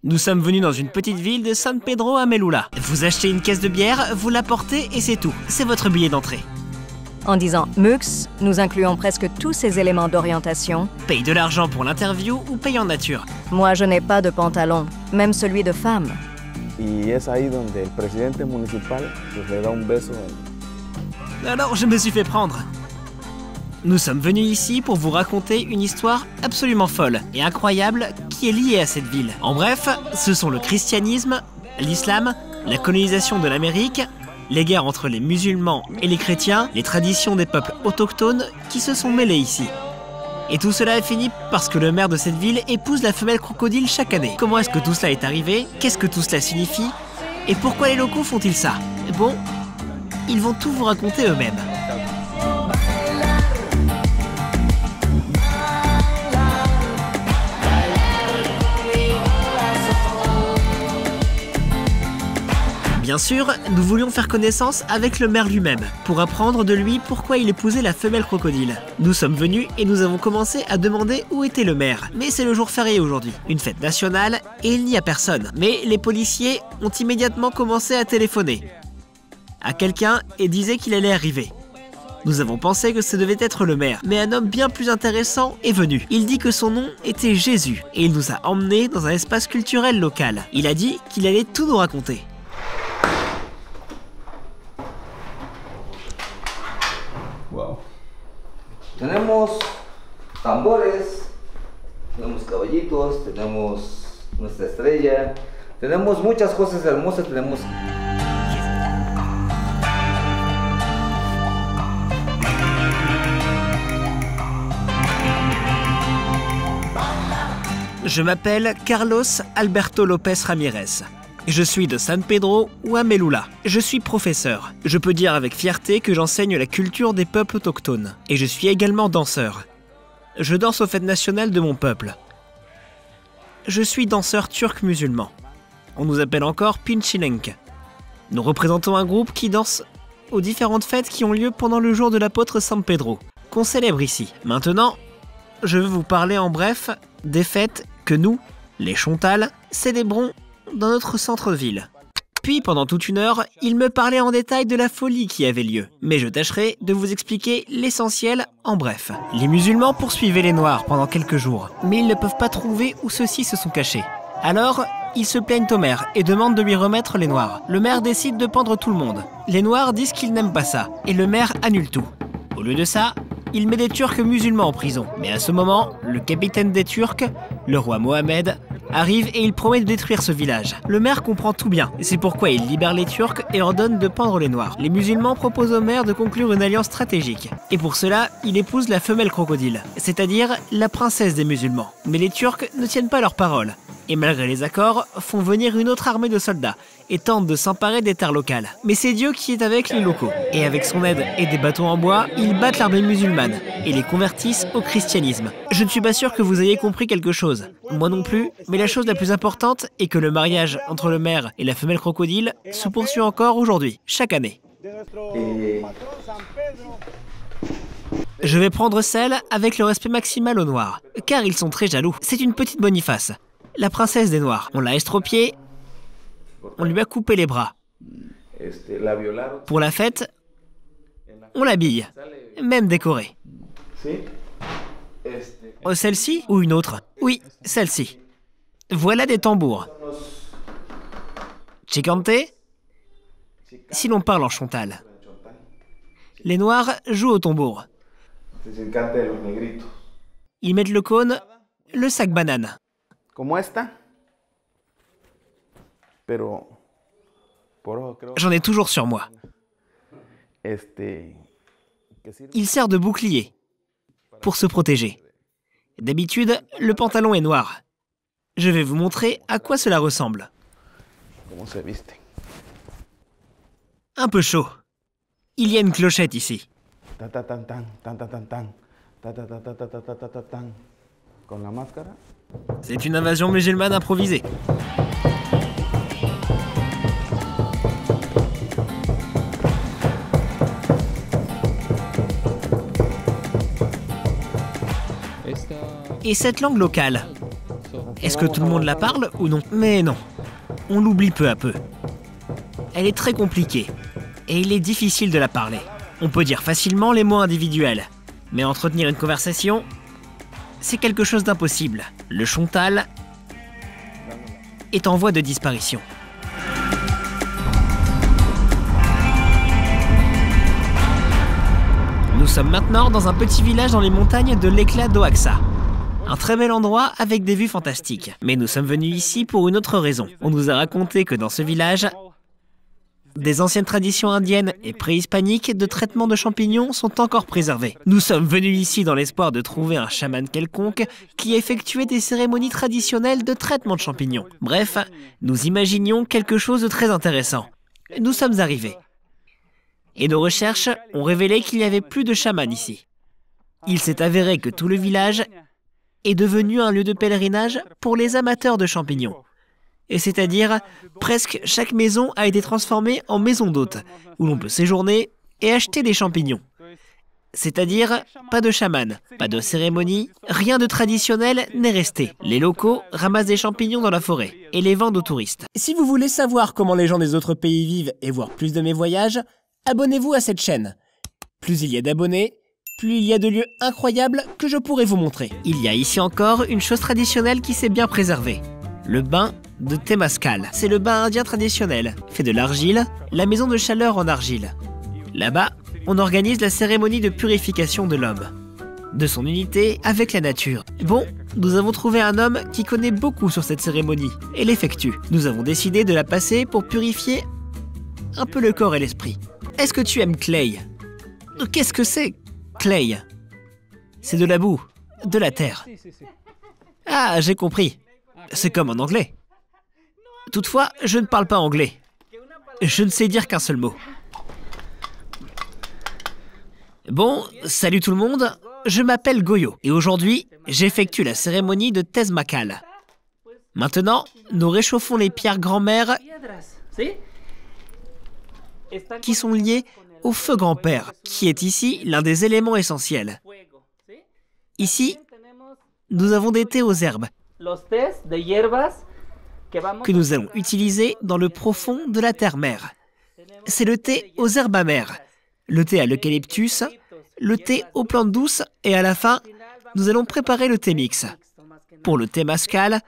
Nous sommes venus dans une petite ville de San Pedro Amelula. Vous achetez une caisse de bière, vous la portez et c'est tout. C'est votre billet d'entrée. En disant MUX, nous incluons presque tous ces éléments d'orientation. Paye de l'argent pour l'interview ou paye en nature. Moi, je n'ai pas de pantalon, même celui de femme. Y es ahí donde el presidente municipal le da un beso. Alors je me suis fait prendre. Nous sommes venus ici pour vous raconter une histoire absolument folle et incroyable qui est liée à cette ville. En bref, ce sont le christianisme, l'islam, la colonisation de l'Amérique, les guerres entre les musulmans et les chrétiens, les traditions des peuples autochtones qui se sont mêlées ici. Et tout cela est fini parce que le maire de cette ville épouse la femelle crocodile chaque année. Comment est-ce que tout cela est arrivé? Qu'est-ce que tout cela signifie? Et pourquoi les locaux font-ils ça? Bon, ils vont tout vous raconter eux-mêmes. Bien sûr, nous voulions faire connaissance avec le maire lui-même, pour apprendre de lui pourquoi il épousait la femelle crocodile. Nous sommes venus et nous avons commencé à demander où était le maire. Mais c'est le jour férié aujourd'hui, une fête nationale, et il n'y a personne. Mais les policiers ont immédiatement commencé à téléphoner à quelqu'un et disaient qu'il allait arriver. Nous avons pensé que ce devait être le maire, mais un homme bien plus intéressant est venu. Il dit que son nom était Jésus, et il nous a emmenés dans un espace culturel local. Il a dit qu'il allait tout nous raconter. Wow. Tenemos tambores, tenemos caballitos, tenemos nuestra estrella, tenemos muchas cosas hermosas, tenemos... Je m'appelle Carlos Alberto López Ramírez. Je suis de San Pedro ou Amelula. Je suis professeur. Je peux dire avec fierté que j'enseigne la culture des peuples autochtones. Et je suis également danseur. Je danse aux fêtes nationales de mon peuple. Je suis danseur turc musulman. On nous appelle encore Pinchilenk. Nous représentons un groupe qui danse aux différentes fêtes qui ont lieu pendant le jour de l'apôtre San Pedro, qu'on célèbre ici. Maintenant, je veux vous parler en bref des fêtes que nous, les Chontals, célébrons dans notre centre-ville. Puis, pendant toute une heure, il me parlait en détail de la folie qui avait lieu. Mais je tâcherai de vous expliquer l'essentiel en bref. Les musulmans poursuivaient les Noirs pendant quelques jours, mais ils ne peuvent pas trouver où ceux-ci se sont cachés. Alors, ils se plaignent au maire et demandent de lui remettre les Noirs. Le maire décide de pendre tout le monde. Les Noirs disent qu'ils n'aiment pas ça, et le maire annule tout. Au lieu de ça, il met des Turcs musulmans en prison. Mais à ce moment, le capitaine des Turcs, le roi Mohamed, arrive et il promet de détruire ce village. Le maire comprend tout bien, et c'est pourquoi il libère les Turcs et ordonne de pendre les Noirs. Les musulmans proposent au maire de conclure une alliance stratégique. Et pour cela, il épouse la femelle crocodile, c'est-à-dire la princesse des musulmans. Mais les Turcs ne tiennent pas leur parole. Et malgré les accords, font venir une autre armée de soldats et tentent de s'emparer des terres locales. Mais c'est Dieu qui est avec les locaux. Et avec son aide et des bâtons en bois, ils battent l'armée musulmane et les convertissent au christianisme. Je ne suis pas sûr que vous ayez compris quelque chose. Moi non plus, mais la chose la plus importante est que le mariage entre le maire et la femelle crocodile se poursuit encore aujourd'hui, chaque année. Je vais prendre celle avec le respect maximal aux Noirs, car ils sont très jaloux. C'est une petite Boniface, la princesse des Noirs. On l'a estropiée, on lui a coupé les bras. Pour la fête, on l'habille, même décorée. Oh, celle-ci ou une autre? Oui, celle-ci. Voilà des tambours. Chicante, si l'on parle en chontal. Les Noirs jouent au tambour. Ils mettent le cône, le sac banane. J'en ai toujours sur moi. Il sert de bouclier pour se protéger. D'habitude, le pantalon est noir. Je vais vous montrer à quoi cela ressemble. Un peu chaud. Il y a une clochette ici. C'est une invasion musulmane improvisée. Et cette langue locale, Est-ce que tout le monde la parle ou non? Mais non, on l'oublie peu à peu. Elle est très compliquée et il est difficile de la parler. On peut dire facilement les mots individuels, mais entretenir une conversation, c'est quelque chose d'impossible. Le chontal est en voie de disparition. Nous sommes maintenant dans un petit village dans les montagnes de l'Éclat d'Oaxaca. Un très bel endroit avec des vues fantastiques. Mais nous sommes venus ici pour une autre raison. On nous a raconté que dans ce village, des anciennes traditions indiennes et préhispaniques de traitement de champignons sont encore préservées. Nous sommes venus ici dans l'espoir de trouver un chaman quelconque qui effectuait des cérémonies traditionnelles de traitement de champignons. Bref, nous imaginions quelque chose de très intéressant. Nous sommes arrivés. Et nos recherches ont révélé qu'il n'y avait plus de chaman ici. Il s'est avéré que tout le village est devenu un lieu de pèlerinage pour les amateurs de champignons. Et c'est-à-dire, presque chaque maison a été transformée en maison d'hôte, où l'on peut séjourner et acheter des champignons. C'est-à-dire, pas de chaman, pas de cérémonie, rien de traditionnel n'est resté. Les locaux ramassent des champignons dans la forêt et les vendent aux touristes. Si vous voulez savoir comment les gens des autres pays vivent et voir plus de mes voyages, abonnez-vous à cette chaîne. Plus il y a d'abonnés, plus il y a de lieux incroyables que je pourrai vous montrer. Il y a ici encore une chose traditionnelle qui s'est bien préservée. Le bain de Temazcal. C'est le bain indien traditionnel, fait de l'argile, la maison de chaleur en argile. Là-bas, on organise la cérémonie de purification de l'homme, de son unité avec la nature. Bon, nous avons trouvé un homme qui connaît beaucoup sur cette cérémonie et l'effectue. Nous avons décidé de la passer pour purifier un peu le corps et l'esprit. Est-ce que tu aimes Clay? Qu'est-ce que c'est, Clay? C'est de la boue, de la terre. Ah, j'ai compris. C'est comme en anglais. Toutefois, je ne parle pas anglais. Je ne sais dire qu'un seul mot. Bon, salut tout le monde, je m'appelle Goyo et aujourd'hui, j'effectue la cérémonie de Temazcal. Maintenant, nous réchauffons les pierres grand-mère qui sont liées au feu grand-père, qui est ici l'un des éléments essentiels. Ici, nous avons des thés aux herbes que nous allons utiliser dans le profond de la terre-mère. C'est le thé aux herbes amères, le thé à l'eucalyptus, le thé aux plantes douces et à la fin, nous allons préparer le thé mix. Pour le Temazcal,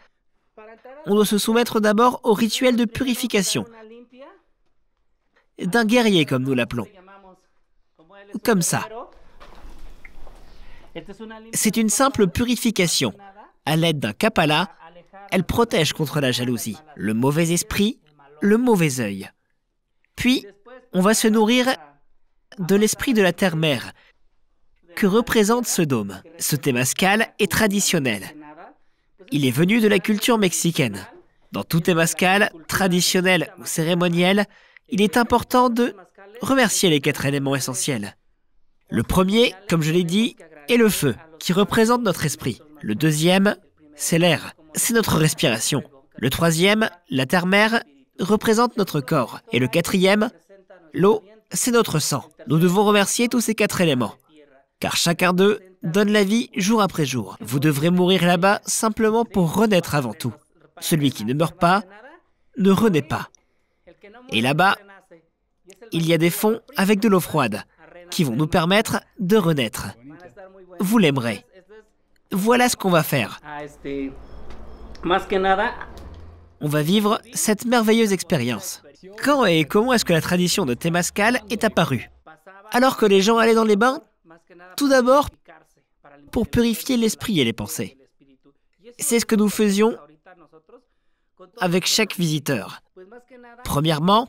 on doit se soumettre d'abord au rituel de purification d'un guerrier comme nous l'appelons. Comme ça. C'est une simple purification. À l'aide d'un kapala, elle protège contre la jalousie, le mauvais esprit, le mauvais œil. Puis, on va se nourrir de l'esprit de la terre-mère que représente ce dôme. Ce Temazcal est traditionnel. Il est venu de la culture mexicaine. Dans tout Temazcal, traditionnel ou cérémoniel, il est important de remercier les 4 éléments essentiels. Le premier, comme je l'ai dit, est le feu, qui représente notre esprit. Le deuxième, c'est l'air, c'est notre respiration. Le troisième, la terre-mère, représente notre corps. Et le quatrième, l'eau, c'est notre sang. Nous devons remercier tous ces 4 éléments, car chacun d'eux donne la vie jour après jour. Vous devrez mourir là-bas simplement pour renaître avant tout. Celui qui ne meurt pas, ne renaît pas. Et là-bas, il y a des fonds avec de l'eau froide, qui vont nous permettre de renaître. Vous l'aimerez. Voilà ce qu'on va faire. On va vivre cette merveilleuse expérience. Quand et comment est-ce que la tradition de Temazcal est apparue? Alors que les gens allaient dans les bains, tout d'abord pour purifier l'esprit et les pensées. C'est ce que nous faisions avec chaque visiteur. Premièrement,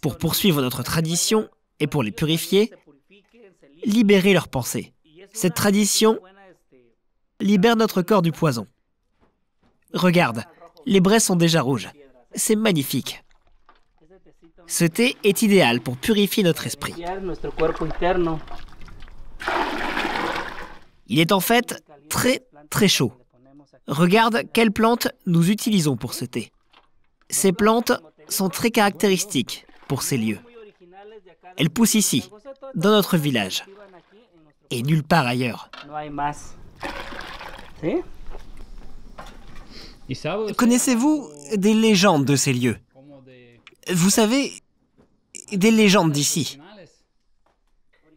pour poursuivre notre tradition et pour les purifier, libérer leurs pensées. Cette tradition libère notre corps du poison. Regarde, les braises sont déjà rouges. C'est magnifique. Ce thé est idéal pour purifier notre esprit. Il est en fait très chaud. Regarde quelles plantes nous utilisons pour ce thé. Ces plantes sont très caractéristiques pour ces lieux. Elles poussent ici, dans notre village, et nulle part ailleurs. Connaissez-vous des légendes de ces lieux? Vous savez, des légendes d'ici.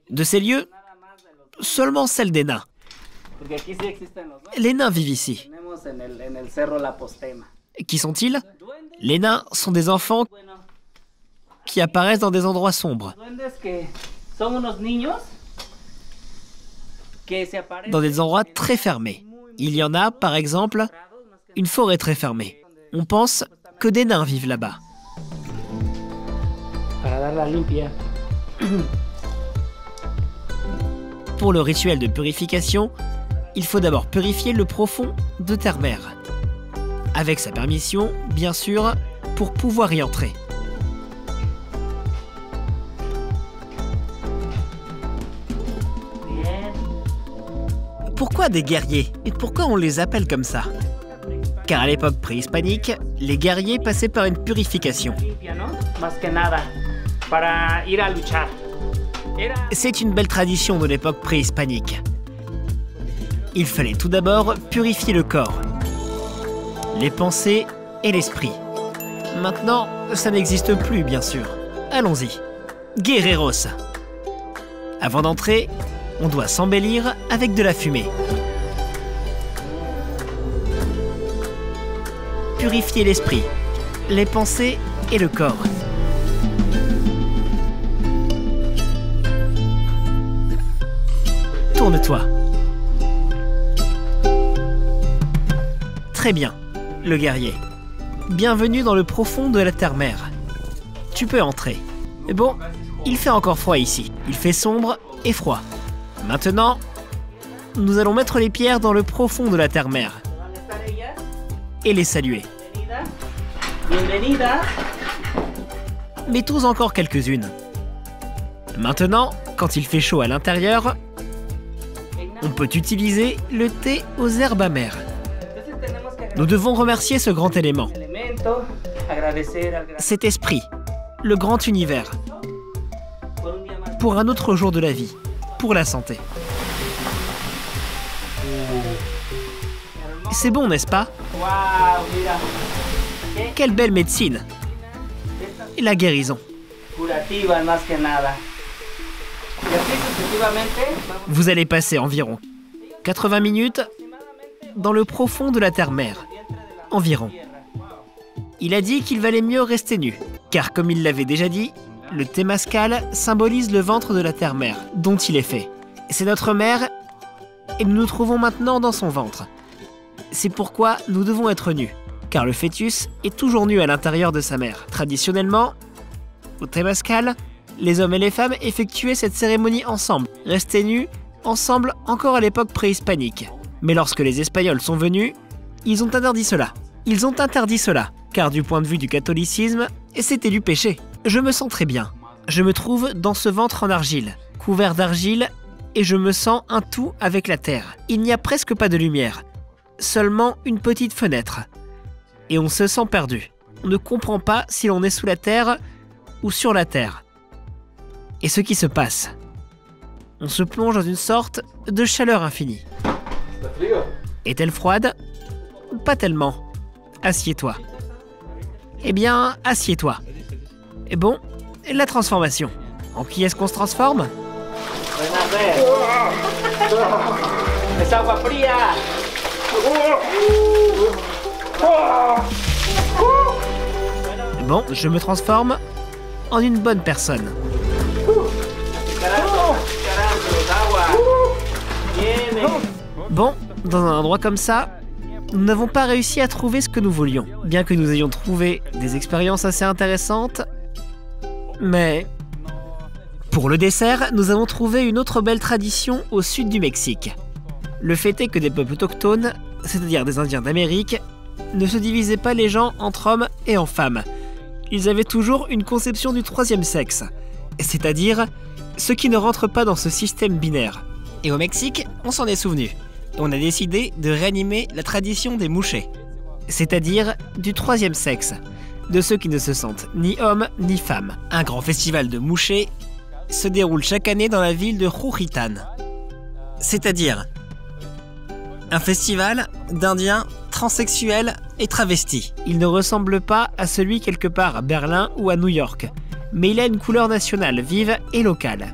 De ces lieux, seulement celles des nains. Les nains vivent ici. Qui sont-ils? Les nains sont des enfants qui apparaissent dans des endroits sombres. Dans des endroits très fermés. Il y en a, par exemple, une forêt très fermée. On pense que des nains vivent là-bas. Pour le rituel de purification, il faut d'abord purifier le profond de terre-mère. Avec sa permission, bien sûr, pour pouvoir y entrer. Pourquoi des guerriers? Et pourquoi on les appelle comme ça? Car à l'époque préhispanique, les guerriers passaient par une purification. C'est une belle tradition de l'époque préhispanique. Il fallait tout d'abord purifier le corps, les pensées et l'esprit. Maintenant, ça n'existe plus, bien sûr. Allons-y. Guerreros. Avant d'entrer, on doit s'embellir avec de la fumée. Purifier l'esprit, les pensées et le corps. Tourne-toi. Très bien, le guerrier. Bienvenue dans le profond de la terre-mère. Tu peux entrer. Mais bon, il fait encore froid ici. Il fait sombre et froid. Maintenant, nous allons mettre les pierres dans le profond de la terre-mère et les saluer. Mettons encore quelques-unes. Maintenant, quand il fait chaud à l'intérieur, on peut utiliser le thé aux herbes amères. Nous devons remercier ce grand élément, cet esprit, le grand univers, pour un autre jour de la vie, pour la santé. C'est bon, n'est-ce pas? Quelle belle médecine! Et la guérison. Vous allez passer environ 80 minutes dans le profond de la terre-mère. Environ. Il a dit qu'il valait mieux rester nu, car comme il l'avait déjà dit, le Temazcal symbolise le ventre de la terre-mère, dont il est fait. C'est notre mère, et nous nous trouvons maintenant dans son ventre. C'est pourquoi nous devons être nus, car le fœtus est toujours nu à l'intérieur de sa mère. Traditionnellement, au Temazcal, les hommes et les femmes effectuaient cette cérémonie ensemble, restaient nus, ensemble encore à l'époque préhispanique. Mais lorsque les Espagnols sont venus, ils ont interdit cela. Ils ont interdit cela, car du point de vue du catholicisme, c'était du péché. Je me sens très bien. Je me trouve dans ce ventre en argile, couvert d'argile, et je me sens un tout avec la terre. Il n'y a presque pas de lumière, seulement une petite fenêtre. Et on se sent perdu. On ne comprend pas si l'on est sous la terre ou sur la terre. Et ce qui se passe, on se plonge dans une sorte de chaleur infinie. Est-elle froide? Pas tellement. Assieds-toi. Eh bien, assieds-toi. Et bon, la transformation. En qui est-ce qu'on se transforme? Bon, je me transforme en une bonne personne. Bon, dans un endroit comme ça, nous n'avons pas réussi à trouver ce que nous voulions. Bien que nous ayons trouvé des expériences assez intéressantes, mais pour le dessert, nous avons trouvé une autre belle tradition au sud du Mexique. Le fait est que des peuples autochtones, c'est-à-dire des Indiens d'Amérique, ne se divisaient pas les gens entre hommes et en femmes. Ils avaient toujours une conception du troisième sexe, c'est-à-dire ceux qui ne rentrent pas dans ce système binaire. Et au Mexique, on s'en est souvenu. On a décidé de réanimer la tradition des mouchés, c'est-à-dire du troisième sexe, de ceux qui ne se sentent ni hommes ni femmes. Un grand festival de mouchés se déroule chaque année dans la ville de Juchitán, c'est-à-dire un festival d'Indiens transsexuels est travesti. Il ne ressemble pas à celui quelque part à Berlin ou à New York, mais il a une couleur nationale vive et locale.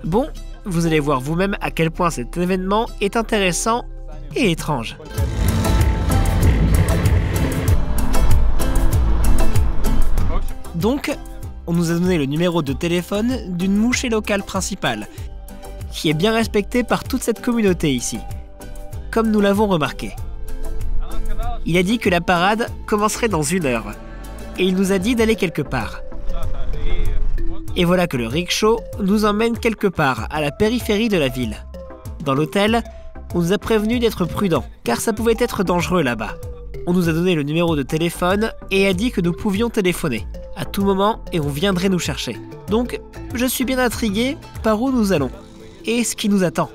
Bon, vous allez voir vous-même à quel point cet événement est intéressant et étrange. Donc, on nous a donné le numéro de téléphone d'une mouchée locale principale, qui est bien respectée par toute cette communauté ici, comme nous l'avons remarqué. Il a dit que la parade commencerait dans 1 heure, et il nous a dit d'aller quelque part. Et voilà que le rickshaw nous emmène quelque part, à la périphérie de la ville. Dans l'hôtel, on nous a prévenu d'être prudents, car ça pouvait être dangereux là-bas. On nous a donné le numéro de téléphone et a dit que nous pouvions téléphoner à tout moment et on viendrait nous chercher. Donc, je suis bien intrigué par où nous allons et ce qui nous attend.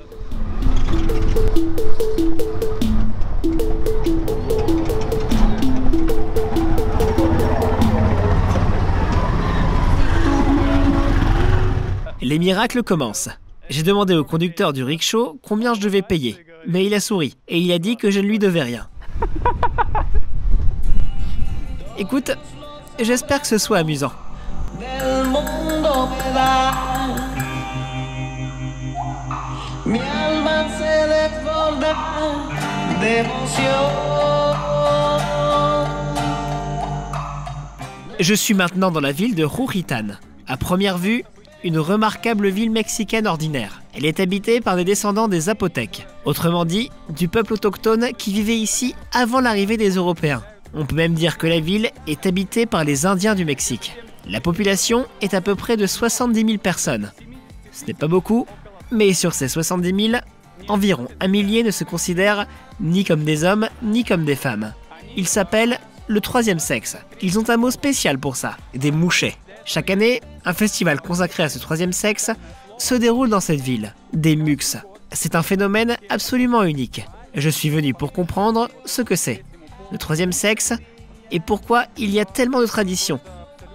Les miracles commencent. J'ai demandé au conducteur du rickshaw combien je devais payer, mais il a souri et il a dit que je ne lui devais rien. Écoute, j'espère que ce soit amusant. Je suis maintenant dans la ville de Juchitán. À première vue, une remarquable ville mexicaine ordinaire. Elle est habitée par des descendants des Zapotèques, autrement dit, du peuple autochtone qui vivait ici avant l'arrivée des Européens. On peut même dire que la ville est habitée par les Indiens du Mexique. La population est à peu près de 70 000 personnes. Ce n'est pas beaucoup, mais sur ces 70 000, environ 1 millier ne se considèrent ni comme des hommes, ni comme des femmes. Ils s'appellent le troisième sexe. Ils ont un mot spécial pour ça, des mouchés. Chaque année, un festival consacré à ce troisième sexe se déroule dans cette ville, des MUX. C'est un phénomène absolument unique. Je suis venu pour comprendre ce que c'est, le troisième sexe, et pourquoi il y a tellement de traditions,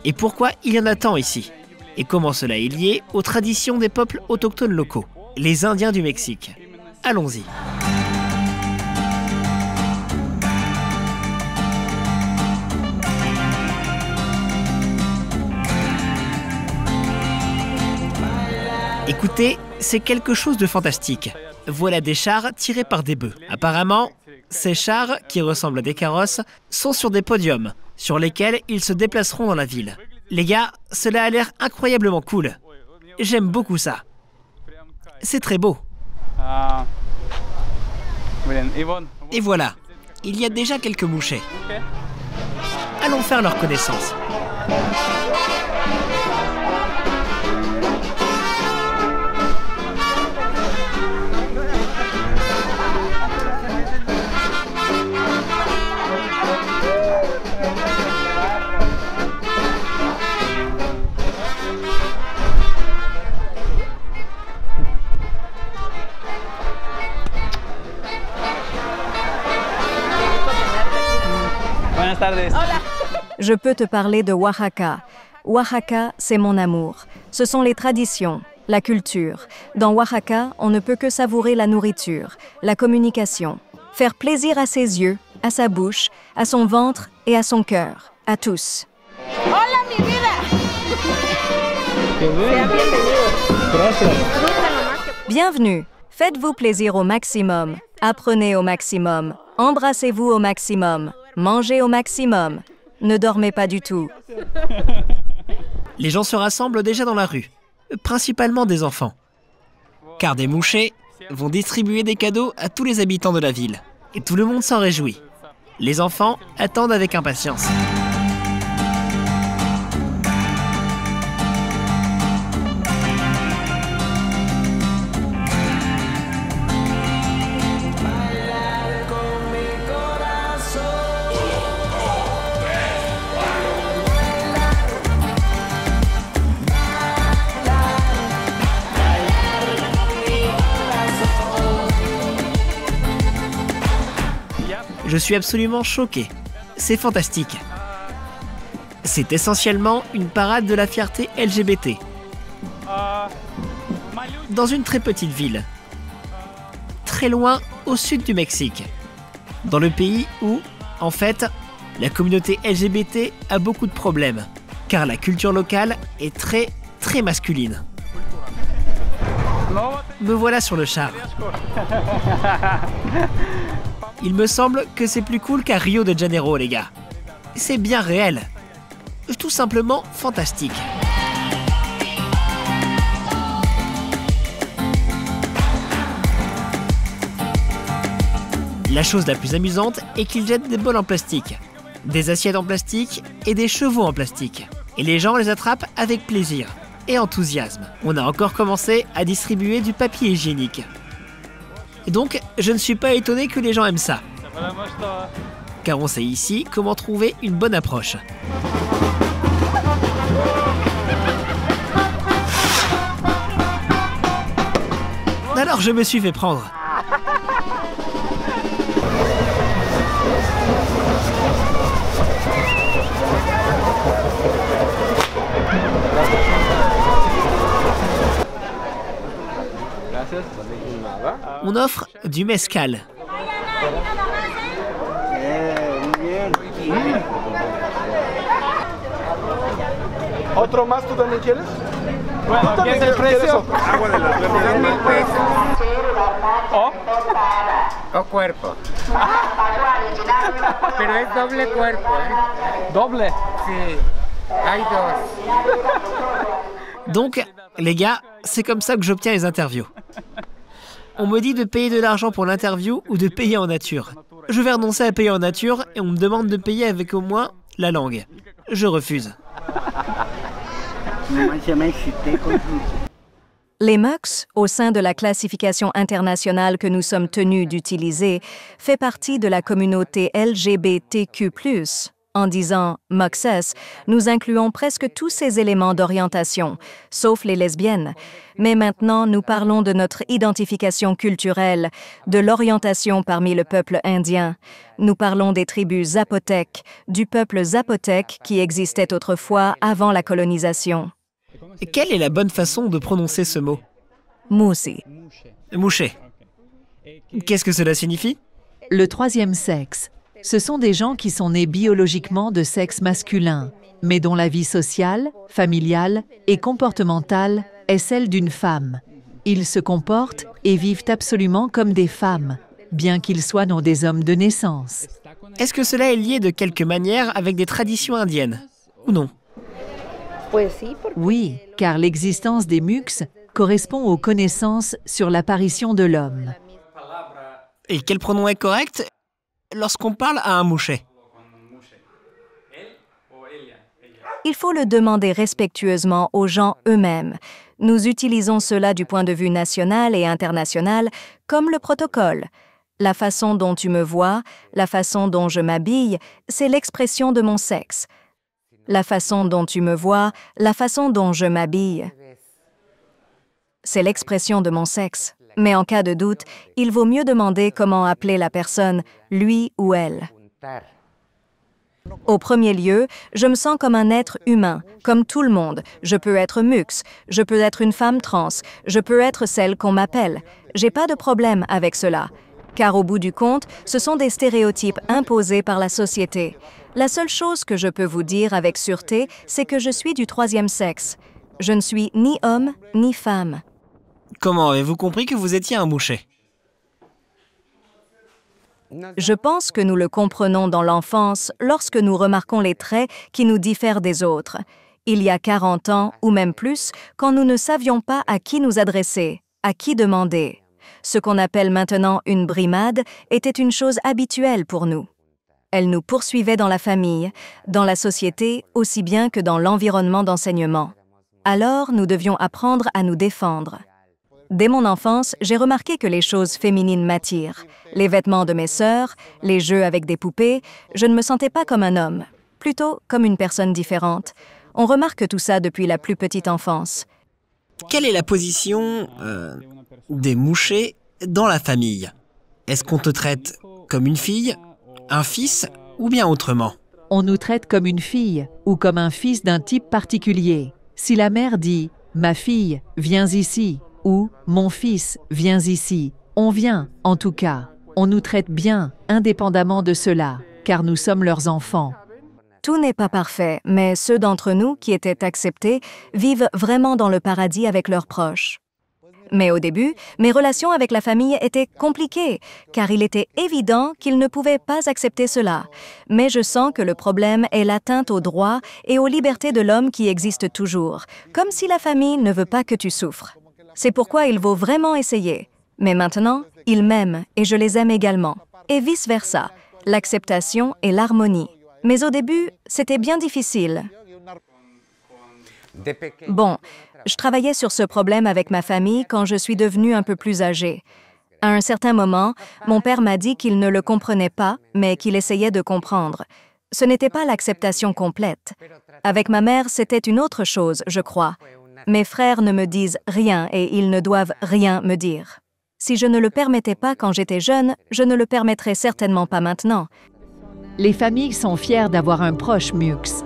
et pourquoi il y en a tant ici, et comment cela est lié aux traditions des peuples autochtones locaux, les Indiens du Mexique. Allons-y. Écoutez, c'est quelque chose de fantastique. Voilà des chars tirés par des bœufs. Apparemment, ces chars, qui ressemblent à des carrosses, sont sur des podiums, sur lesquels ils se déplaceront dans la ville. Les gars, cela a l'air incroyablement cool. J'aime beaucoup ça. C'est très beau. Et voilà, il y a déjà quelques mouchés. Allons faire leur connaissance. Je peux te parler de Oaxaca. Oaxaca, c'est mon amour. Ce sont les traditions, la culture. Dans Oaxaca, on ne peut que savourer la nourriture, la communication, faire plaisir à ses yeux, à sa bouche, à son ventre et à son cœur, à tous. Hola, mi vida. Bienvenue. Faites-vous plaisir au maximum. Apprenez au maximum. Embrassez-vous au maximum. Mangez au maximum. Ne dormez pas du tout. Les gens se rassemblent déjà dans la rue, principalement des enfants. Car des mouchés vont distribuer des cadeaux à tous les habitants de la ville. Et tout le monde s'en réjouit. Les enfants attendent avec impatience. Je suis absolument choqué. C'est fantastique. C'est essentiellement une parade de la fierté LGBT. Dans une très petite ville. Très loin au sud du Mexique. Dans le pays où, en fait, La communauté LGBT a beaucoup de problèmes, car la culture locale est très masculine. Me voilà sur le char. Il me semble que c'est plus cool qu'à Rio de Janeiro, les gars. C'est bien réel. Tout simplement fantastique. La chose la plus amusante est qu'ils jettent des bols en plastique, des assiettes en plastique et des chevaux en plastique. Et les gens les attrapent avec plaisir et enthousiasme. On a encore commencé à distribuer du papier hygiénique. Et donc, je ne suis pas étonné que les gens aiment ça. Car on sait ici comment trouver une bonne approche. Alors je me suis fait prendre. On offre du mezcal. ¿Otro más tú también quieres? Bueno, ¿qué es el precio? Agua de las 2,000 pesos. O cuerpo. Pero es doble cuerpo, ¿eh? Doble. Sí, hay dos. Donc, les gars, c'est comme ça que j'obtiens les interviews. On me dit de payer de l'argent pour l'interview ou de payer en nature. Je vais renoncer à payer en nature et on me demande de payer avec au moins la langue. Je refuse. Les MUX, au sein de la classification internationale que nous sommes tenus d'utiliser, fait partie de la communauté LGBTQ+. En disant « MUXES », nous incluons presque tous ces éléments d'orientation, sauf les lesbiennes. Mais maintenant, nous parlons de notre identification culturelle, de l'orientation parmi le peuple indien. Nous parlons des tribus zapotèques, du peuple zapotèque qui existait autrefois avant la colonisation. Quelle est la bonne façon de prononcer ce mot? Musi. Mouché. Qu'est-ce que cela signifie? Le troisième sexe. Ce sont des gens qui sont nés biologiquement de sexe masculin, mais dont la vie sociale, familiale et comportementale est celle d'une femme. Ils se comportent et vivent absolument comme des femmes, bien qu'ils soient non des hommes de naissance. Est-ce que cela est lié de quelque manière avec des traditions indiennes? Ou non? Oui, car l'existence des MUX correspond aux connaissances sur l'apparition de l'homme. Et quel pronom est correct lorsqu'on parle à un mouché? Il faut le demander respectueusement aux gens eux-mêmes. Nous utilisons cela du point de vue national et international comme le protocole. La façon dont tu me vois, la façon dont je m'habille, c'est l'expression de mon sexe. La façon dont tu me vois, la façon dont je m'habille, c'est l'expression de mon sexe. Mais en cas de doute, il vaut mieux demander comment appeler la personne, lui ou elle. Au premier lieu, je me sens comme un être humain, comme tout le monde. Je peux être MUX, je peux être une femme trans, je peux être celle qu'on m'appelle. J'ai pas de problème avec cela. Car au bout du compte, ce sont des stéréotypes imposés par la société. La seule chose que je peux vous dire avec sûreté, c'est que je suis du troisième sexe. Je ne suis ni homme ni femme. Comment avez-vous compris que vous étiez un mouché? Je pense que nous le comprenons dans l'enfance lorsque nous remarquons les traits qui nous diffèrent des autres. Il y a 40 ans, ou même plus, quand nous ne savions pas à qui nous adresser, à qui demander. Ce qu'on appelle maintenant une brimade était une chose habituelle pour nous. Elle nous poursuivait dans la famille, dans la société, aussi bien que dans l'environnement d'enseignement. Alors, nous devions apprendre à nous défendre. Dès mon enfance, j'ai remarqué que les choses féminines m'attirent. Les vêtements de mes sœurs, les jeux avec des poupées, je ne me sentais pas comme un homme, plutôt comme une personne différente. On remarque tout ça depuis la plus petite enfance. Quelle est la position des mouchés dans la famille? Est-ce qu'on te traite comme une fille, un fils ou bien autrement? On nous traite comme une fille ou comme un fils d'un type particulier. Si la mère dit « ma fille, viens ici » ou « mon fils, viens ici », on vient, en tout cas. On nous traite bien, indépendamment de cela, car nous sommes leurs enfants. Tout n'est pas parfait, mais ceux d'entre nous qui étaient acceptés vivent vraiment dans le paradis avec leurs proches. Mais au début, mes relations avec la famille étaient compliquées, car il était évident qu'ils ne pouvaient pas accepter cela. Mais je sens que le problème est l'atteinte aux droits et aux libertés de l'homme qui existent toujours, comme si la famille ne veut pas que tu souffres. C'est pourquoi il vaut vraiment essayer. Mais maintenant, ils m'aiment et je les aime également. Et vice-versa, l'acceptation et l'harmonie. Mais au début, c'était bien difficile. Bon, je travaillais sur ce problème avec ma famille quand je suis devenue un peu plus âgée. À un certain moment, mon père m'a dit qu'il ne le comprenait pas, mais qu'il essayait de comprendre. Ce n'était pas l'acceptation complète. Avec ma mère, c'était une autre chose, je crois. Mes frères ne me disent rien et ils ne doivent rien me dire. Si je ne le permettais pas quand j'étais jeune, je ne le permettrai certainement pas maintenant. Les familles sont fières d'avoir un proche MUX.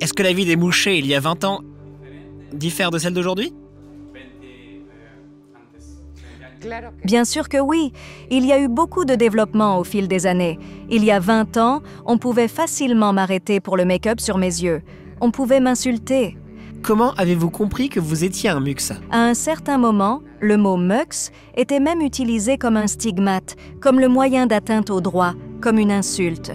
Est-ce que la vie des mouchés il y a 20 ans diffère de celle d'aujourd'hui? Bien sûr que oui. Il y a eu beaucoup de développement au fil des années. Il y a 20 ans, on pouvait facilement m'arrêter pour le make-up sur mes yeux. On pouvait m'insulter. Comment avez-vous compris que vous étiez un MUX? À un certain moment, le mot « MUX » était même utilisé comme un stigmate, comme le moyen d'atteinte au droit, comme une insulte.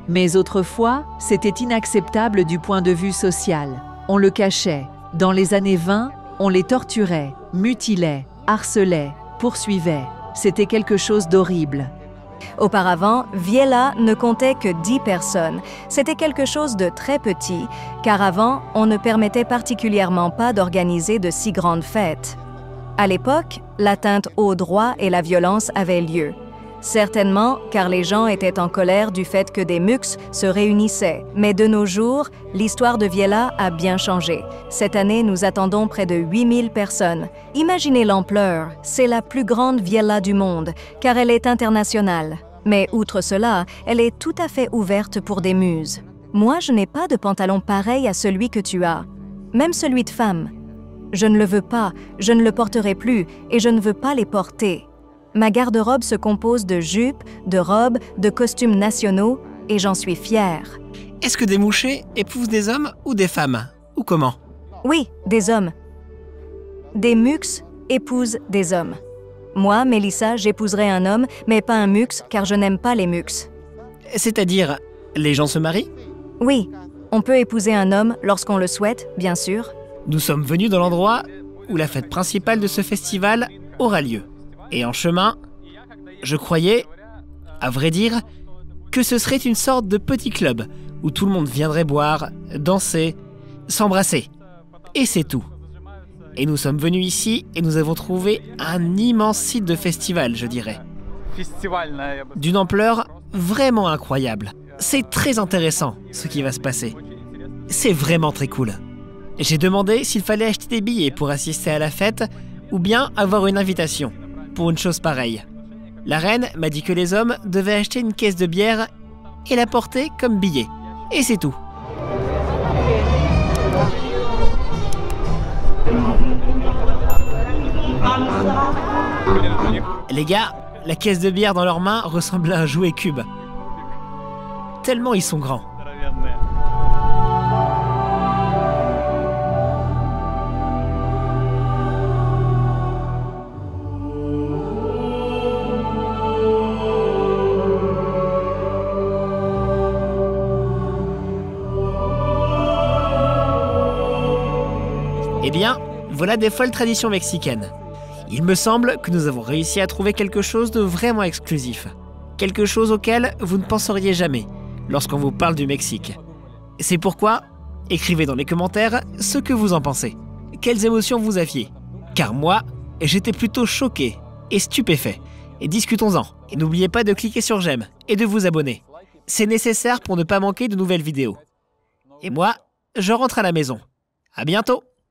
Mais autrefois, c'était inacceptable du point de vue social. On le cachait. Dans les années 20, on les torturait, mutilait, harcelait, poursuivait. C'était quelque chose d'horrible. Auparavant, Viella ne comptait que 10 personnes. C'était quelque chose de très petit, car avant, on ne permettait particulièrement pas d'organiser de si grandes fêtes. À l'époque, l'atteinte aux droits et la violence avaient lieu. Certainement, car les gens étaient en colère du fait que des MUX se réunissaient. Mais de nos jours, l'histoire de Viella a bien changé. Cette année, nous attendons près de 8000 personnes. Imaginez l'ampleur, c'est la plus grande Viella du monde, car elle est internationale. Mais outre cela, elle est tout à fait ouverte pour des muses. Moi, je n'ai pas de pantalon pareil à celui que tu as, même celui de femme. Je ne le veux pas, je ne le porterai plus et je ne veux pas les porter. Ma garde-robe se compose de jupes, de robes, de costumes nationaux et j'en suis fière. Est-ce que des mouchés épousent des hommes ou des femmes? Ou comment? Oui, des hommes. Des MUX épousent des hommes. Moi, Mélissa, j'épouserai un homme, mais pas un MUX car je n'aime pas les MUX. C'est-à-dire, les gens se marient? Oui, on peut épouser un homme lorsqu'on le souhaite, bien sûr. Nous sommes venus dans l'endroit où la fête principale de ce festival aura lieu. Et en chemin, je croyais, à vrai dire, que ce serait une sorte de petit club où tout le monde viendrait boire, danser, s'embrasser. Et c'est tout. Et nous sommes venus ici et nous avons trouvé un immense site de festival, je dirais. D'une ampleur vraiment incroyable. C'est très intéressant ce qui va se passer. C'est vraiment très cool. J'ai demandé s'il fallait acheter des billets pour assister à la fête ou bien avoir une invitation pour une chose pareille. La reine m'a dit que les hommes devaient acheter une caisse de bière et la porter comme billet. Et c'est tout. Les gars, la caisse de bière dans leurs mains ressemble à un jouet cube. Tellement ils sont grands. Eh bien, voilà des folles traditions mexicaines. Il me semble que nous avons réussi à trouver quelque chose de vraiment exclusif. Quelque chose auquel vous ne penseriez jamais lorsqu'on vous parle du Mexique. C'est pourquoi, écrivez dans les commentaires ce que vous en pensez. Quelles émotions vous aviez? Car moi, j'étais plutôt choqué et stupéfait. Et discutons-en. Et n'oubliez pas de cliquer sur j'aime et de vous abonner. C'est nécessaire pour ne pas manquer de nouvelles vidéos. Et moi, je rentre à la maison. À bientôt!